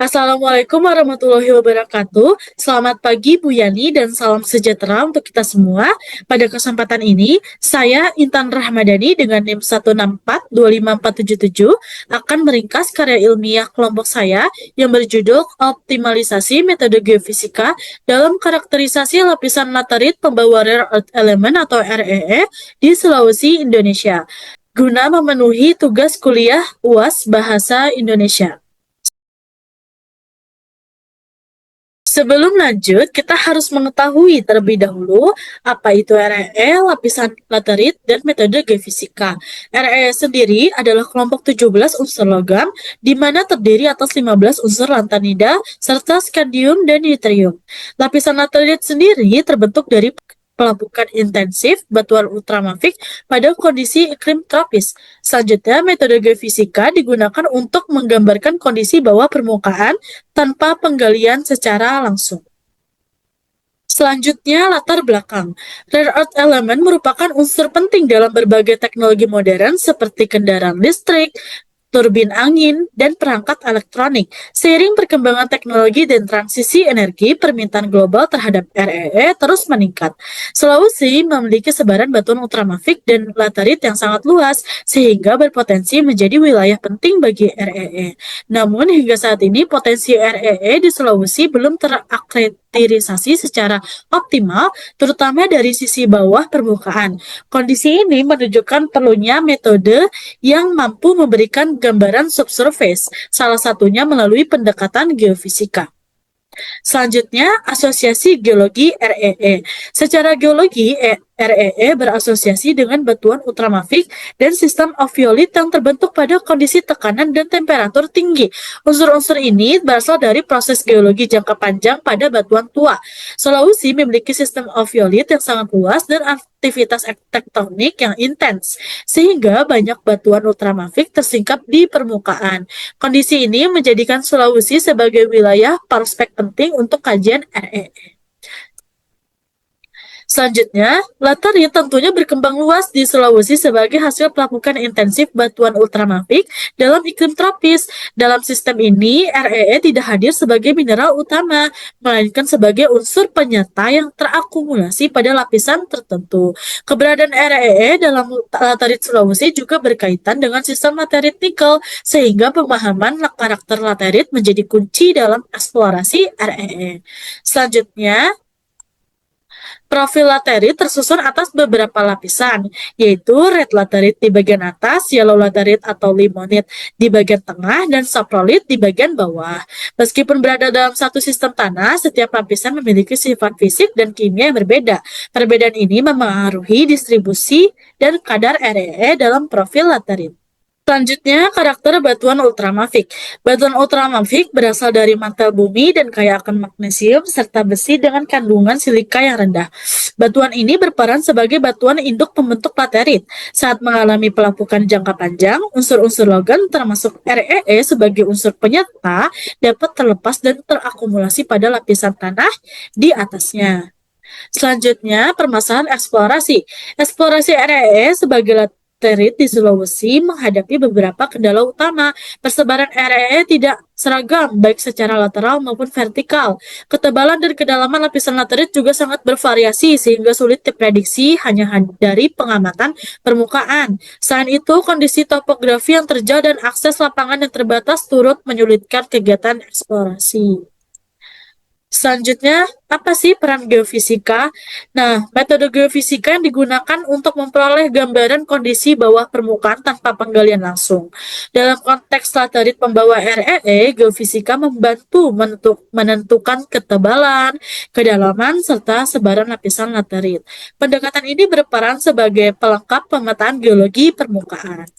Assalamualaikum warahmatullahi wabarakatuh. Selamat pagi Bu Yani dan salam sejahtera untuk kita semua. Pada kesempatan ini, saya Intan Rahmadani dengan NIM 164-25477 akan meringkas karya ilmiah kelompok saya yang berjudul Optimalisasi Metode Geofisika dalam Karakterisasi Lapisan Laterit Pembawa Rare Earth Element atau REE di Sulawesi, Indonesia, guna memenuhi tugas kuliah UAS Bahasa Indonesia. Sebelum lanjut, kita harus mengetahui terlebih dahulu apa itu REE, lapisan laterit, dan metode geofisika. REE sendiri adalah kelompok 17 unsur logam, di mana terdiri atas 15 unsur lantanida, serta skandium dan yttrium. Lapisan laterit sendiri terbentuk dari pelapukan intensif batuan ultramafik pada kondisi iklim tropis. Selanjutnya, metode geofisika digunakan untuk menggambarkan kondisi bawah permukaan tanpa penggalian secara langsung. Selanjutnya, latar belakang. Rare earth element merupakan unsur penting dalam berbagai teknologi modern seperti kendaraan listrik, turbin angin, dan perangkat elektronik. Seiring perkembangan teknologi dan transisi energi, permintaan global terhadap REE terus meningkat. Sulawesi memiliki sebaran batuan ultramafik dan laterit yang sangat luas, sehingga berpotensi menjadi wilayah penting bagi REE. Namun, hingga saat ini potensi REE di Sulawesi belum terakreditisasi secara optimal, terutama dari sisi bawah permukaan. Kondisi ini menunjukkan perlunya metode yang mampu memberikan gambaran subsurface, salah satunya melalui pendekatan geofisika. Selanjutnya, asosiasi geologi REE. Secara geologi, REE berasosiasi dengan batuan ultramafik dan sistem oviolit yang terbentuk pada kondisi tekanan dan temperatur tinggi. Unsur-unsur ini berasal dari proses geologi jangka panjang pada batuan tua. Sulawesi memiliki sistem oviolit yang sangat luas dan aktivitas tektonik yang intens, sehingga banyak batuan ultramafik tersingkap di permukaan. Kondisi ini menjadikan Sulawesi sebagai wilayah prospek penting untuk kajian REE. Selanjutnya, laterit tentunya berkembang luas di Sulawesi sebagai hasil pelapukan intensif batuan ultramafik dalam iklim tropis. Dalam sistem ini, REE tidak hadir sebagai mineral utama, melainkan sebagai unsur penyerta yang terakumulasi pada lapisan tertentu. Keberadaan REE dalam laterit Sulawesi juga berkaitan dengan sistem laterit nikel, sehingga pemahaman karakter laterit menjadi kunci dalam eksplorasi REE. Selanjutnya, profil laterit tersusun atas beberapa lapisan, yaitu red laterit di bagian atas, yellow laterit atau limonite di bagian tengah, dan saprolit di bagian bawah. Meskipun berada dalam satu sistem tanah, setiap lapisan memiliki sifat fisik dan kimia yang berbeda. Perbedaan ini memengaruhi distribusi dan kadar REE dalam profil laterit. Selanjutnya, karakter batuan ultramafik. Batuan ultramafik berasal dari mantel bumi dan kaya akan magnesium serta besi dengan kandungan silika yang rendah. Batuan ini berperan sebagai batuan induk pembentuk laterit. Saat mengalami pelapukan jangka panjang, unsur-unsur logam termasuk REE sebagai unsur penyerta dapat terlepas dan terakumulasi pada lapisan tanah di atasnya. Selanjutnya, permasalahan eksplorasi. Eksplorasi REE sebagai laterit di Sulawesi menghadapi beberapa kendala utama. Persebaran REE tidak seragam, baik secara lateral maupun vertikal. Ketebalan dan kedalaman lapisan laterit juga sangat bervariasi, sehingga sulit diprediksi hanya dari pengamatan permukaan. Selain itu, kondisi topografi yang terjal dan akses lapangan yang terbatas turut menyulitkan kegiatan eksplorasi. Selanjutnya, apa sih peran geofisika? Nah, metode geofisika yang digunakan untuk memperoleh gambaran kondisi bawah permukaan tanpa penggalian langsung. Dalam konteks laterit pembawa REE, geofisika membantu menentukan ketebalan, kedalaman, serta sebaran lapisan laterit. Pendekatan ini berperan sebagai pelengkap pemetaan geologi permukaan.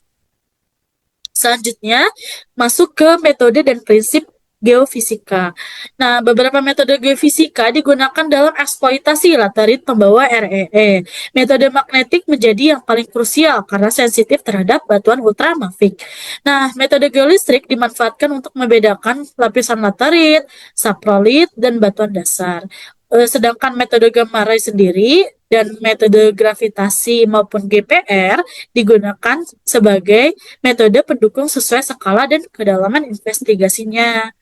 Selanjutnya, masuk ke metode dan prinsip geofisika. Nah, beberapa metode geofisika digunakan dalam eksploitasi laterit pembawa REE. Metode magnetik menjadi yang paling krusial karena sensitif terhadap batuan ultramafik. Nah, metode geolistrik dimanfaatkan untuk membedakan lapisan laterit, saprolit, dan batuan dasar. Sedangkan metode gamma ray sendiri dan metode gravitasi maupun GPR digunakan sebagai metode pendukung sesuai skala dan kedalaman investigasinya.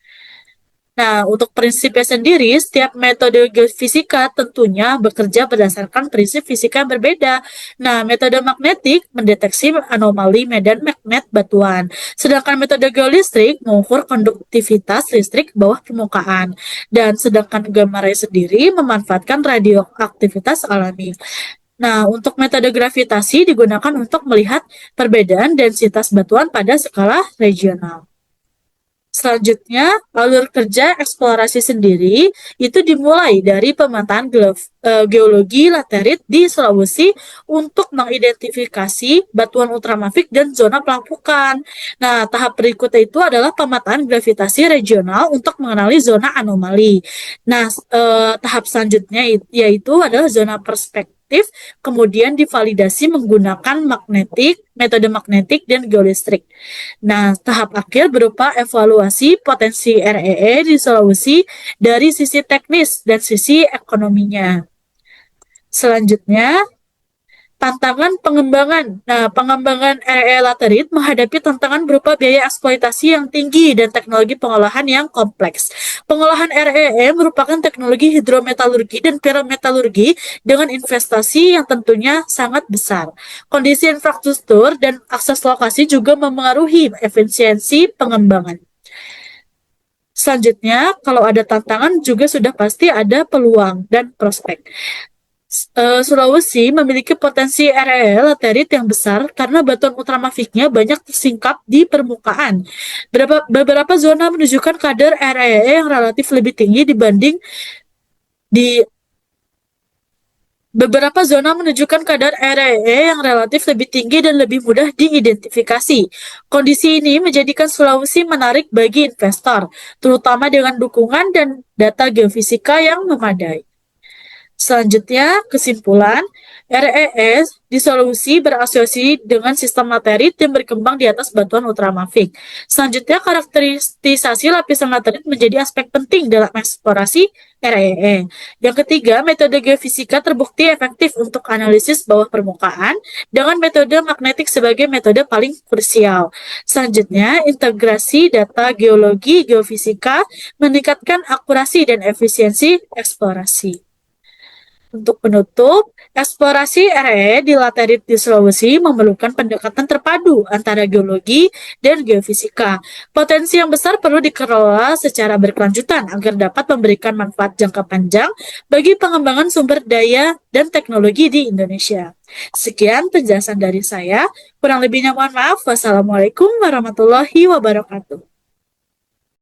Nah, untuk prinsipnya sendiri, setiap metode geofisika tentunya bekerja berdasarkan prinsip fisika yang berbeda. Nah, metode magnetik mendeteksi anomali medan magnet batuan, sedangkan metode geolistrik mengukur konduktivitas listrik ke bawah permukaan. Dan sedangkan gamma ray sendiri memanfaatkan radioaktivitas alami. Nah, untuk metode gravitasi digunakan untuk melihat perbedaan densitas batuan pada skala regional. Selanjutnya, alur kerja eksplorasi sendiri itu dimulai dari pemetaan geologi laterit di Sulawesi untuk mengidentifikasi batuan ultramafik dan zona pelampukan. Nah, tahap berikutnya itu adalah pemetaan gravitasi regional untuk mengenali zona anomali. Nah, tahap selanjutnya yaitu adalah zona perspektif, kemudian divalidasi menggunakan metode magnetik dan geolistrik. Nah, tahap akhir berupa evaluasi potensi REE di Sulawesi dari sisi teknis dan sisi ekonominya. Selanjutnya, tantangan pengembangan. Nah, pengembangan RE laterit menghadapi tantangan berupa biaya eksploitasi yang tinggi dan teknologi pengolahan yang kompleks. Pengolahan REE merupakan teknologi hidrometalurgi dan pirometalurgi dengan investasi yang tentunya sangat besar. Kondisi infrastruktur dan akses lokasi juga memengaruhi efisiensi pengembangan. Selanjutnya, kalau ada tantangan juga sudah pasti ada peluang dan prospek. Sulawesi memiliki potensi area laterit yang besar karena batuan ultramafiknya banyak tersingkap di permukaan. Beberapa zona menunjukkan kadar area yang relatif lebih tinggi dibanding di Beberapa zona menunjukkan kadar REE yang relatif lebih tinggi dan lebih mudah diidentifikasi. Kondisi ini menjadikan Sulawesi menarik bagi investor, terutama dengan dukungan dan data geofisika yang memadai. Selanjutnya, kesimpulan, RES di Sulawesi berasosiasi dengan sistem laterit yang berkembang di atas batuan ultramafik. Selanjutnya, karakteristisasi lapisan laterit menjadi aspek penting dalam eksplorasi REE. Yang ketiga, metode geofisika terbukti efektif untuk analisis bawah permukaan dengan metode magnetik sebagai metode paling krusial. Selanjutnya, integrasi data geologi geofisika meningkatkan akurasi dan efisiensi eksplorasi. Untuk penutup, eksplorasi RE di laterit di Sulawesi memerlukan pendekatan terpadu antara geologi dan geofisika. Potensi yang besar perlu dikelola secara berkelanjutan agar dapat memberikan manfaat jangka panjang bagi pengembangan sumber daya dan teknologi di Indonesia. Sekian penjelasan dari saya. Kurang lebihnya mohon maaf. Wassalamualaikum warahmatullahi wabarakatuh.